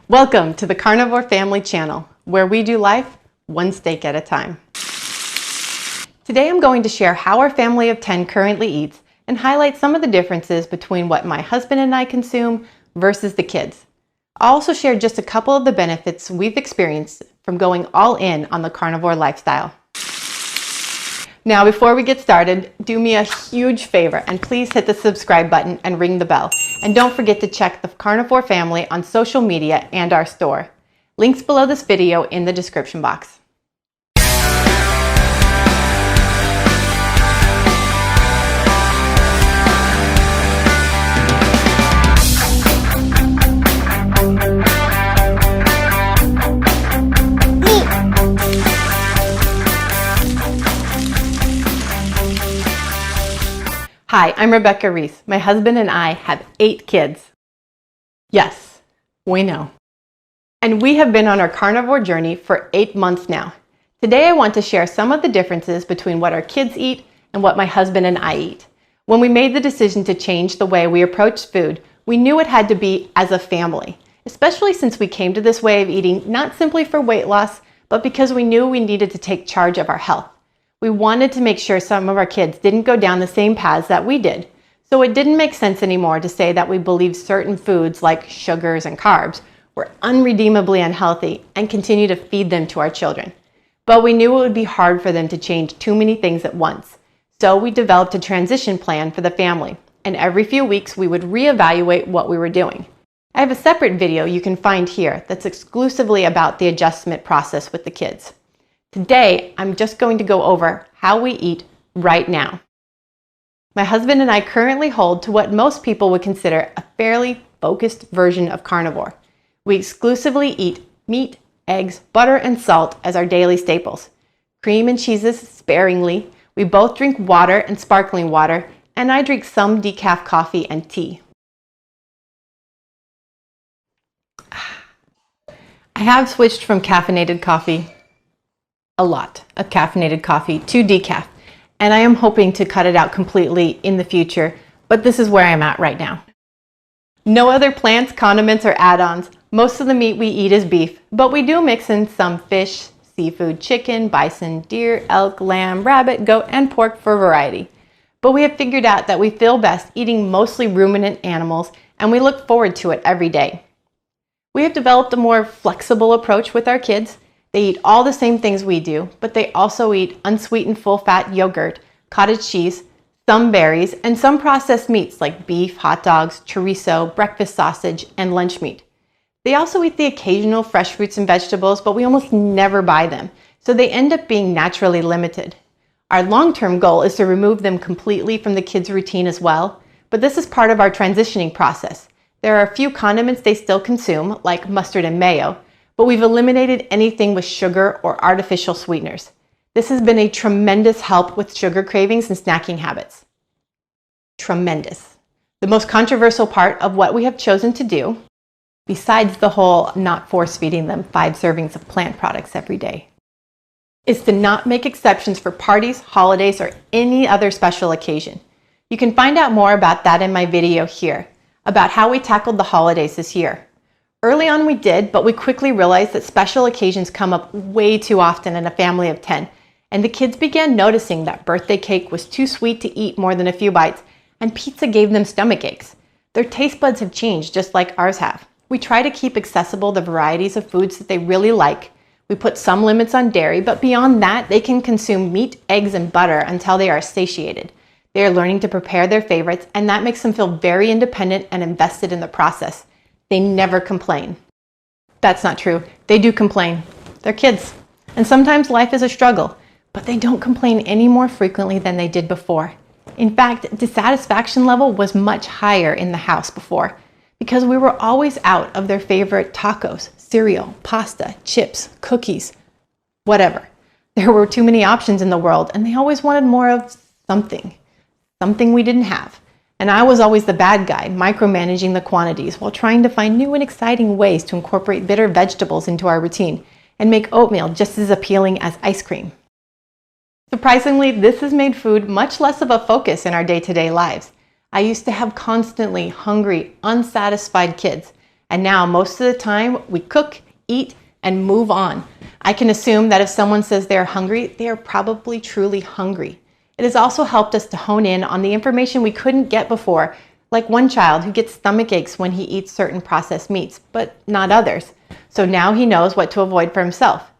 Welcome to the Carnivore Family Channel, where we do life one steak at a time. Today I'm going to share how our family of 10 currently eats and highlight some of the differences between what my husband and I consume versus the kids. I'll also share just a couple of the benefits we've experienced from going all in on the carnivore lifestyle. Now, before we get started, do me a huge favor and please hit the subscribe button and ring the bell. And don't forget to check the Carnivore family on social media and our store. Links below this video in the description box. Hi, I'm Rebecca Reese. My husband and I have 8 kids. Yes, we know. And we have been on our carnivore journey for 8 months now. Today I want to share some of the differences between what our kids eat and what my husband and I eat. When we made the decision to change the way we approached food, we knew it had to be as a family, especially since we came to this way of eating not simply for weight loss, but because we knew we needed to take charge of our health. We wanted to make sure some of our kids didn't go down the same paths that we did. So it didn't make sense anymore to say that we believed certain foods like sugars and carbs were unredeemably unhealthy and continue to feed them to our children. But we knew it would be hard for them to change too many things at once. So we developed a transition plan for the family, and every few weeks we would reevaluate what we were doing. I have a separate video you can find here that's exclusively about the adjustment process with the kids. Today, I'm just going to go over how we eat right now. My husband and I currently hold to what most people would consider a fairly focused version of carnivore. We exclusively eat meat, eggs, butter, and salt as our daily staples. Cream and cheeses sparingly. We both drink water and sparkling water, and I drink some decaf coffee and tea. I have switched from caffeinated coffee, a lot of caffeinated coffee, to decaf, and I am hoping to cut it out completely in the future, but this is where I'm at right now. No other plants, condiments, or add-ons. Most of the meat we eat is beef, but we do mix in some fish, seafood, chicken, bison, deer, elk, lamb, rabbit, goat, and pork for variety. But we have figured out that we feel best eating mostly ruminant animals, and we look forward to it every day. We have developed a more flexible approach with our kids. They eat all the same things we do, but they also eat unsweetened full-fat yogurt, cottage cheese, some berries, and some processed meats like beef, hot dogs, chorizo, breakfast sausage, and lunch meat. They also eat the occasional fresh fruits and vegetables, but we almost never buy them, so they end up being naturally limited. Our long-term goal is to remove them completely from the kids' routine as well, but this is part of our transitioning process. There are a few condiments they still consume, like mustard and mayo, but we've eliminated anything with sugar or artificial sweeteners. This has been a tremendous help with sugar cravings and snacking habits. Tremendous. The most controversial part of what we have chosen to do, besides the whole not force-feeding them 5 servings of plant products every day, is to not make exceptions for parties, holidays, or any other special occasion. You can find out more about that in my video here, about how we tackled the holidays this year. Early on we did, but we quickly realized that special occasions come up way too often in a family of 10, and the kids began noticing that birthday cake was too sweet to eat more than a few bites, and pizza gave them stomach aches. Their taste buds have changed just like ours have. We try to keep accessible the varieties of foods that they really like. We put some limits on dairy, but beyond that, they can consume meat, eggs, and butter until they are satiated. They are learning to prepare their favorites, and that makes them feel very independent and invested in the process. They never complain. That's not true. They do complain. They're kids. And sometimes life is a struggle, but they don't complain any more frequently than they did before. In fact, dissatisfaction level was much higher in the house before because we were always out of their favorite tacos, cereal, pasta, chips, cookies, whatever. There were too many options in the world, and they always wanted more of something we didn't have. And I was always the bad guy, micromanaging the quantities while trying to find new and exciting ways to incorporate bitter vegetables into our routine and make oatmeal just as appealing as ice cream. Surprisingly, this has made food much less of a focus in our day-to-day lives. I used to have constantly hungry, unsatisfied kids, And now most of the time we cook, eat, and move on. I can assume that if someone says they're hungry, they are probably truly hungry. It has also helped us to hone in on the information we couldn't get before, like one child who gets stomach aches when he eats certain processed meats, but not others. So now he knows what to avoid for himself.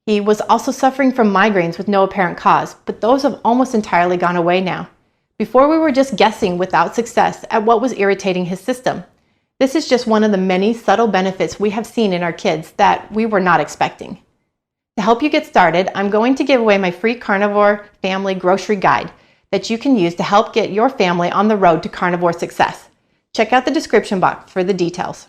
He was also suffering from migraines with no apparent cause, but those have almost entirely gone away now. Before we were just guessing without success at what was irritating his system. This is just one of the many subtle benefits we have seen in our kids that we were not expecting. To help you get started, I'm going to give away my free Carnivore Family Grocery Guide that you can use to help get your family on the road to carnivore success. Check out the description box for the details.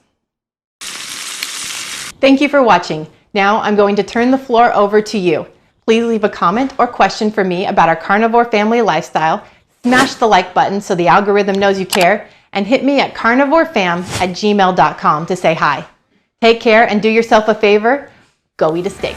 Thank you for watching. Now I'm going to turn the floor over to you. Please leave a comment or question for me about our carnivore family lifestyle. Smash the like button so the algorithm knows you care, and hit me at carnivorefam@gmail.com to say hi. Take care and do yourself a favor. Go eat a steak.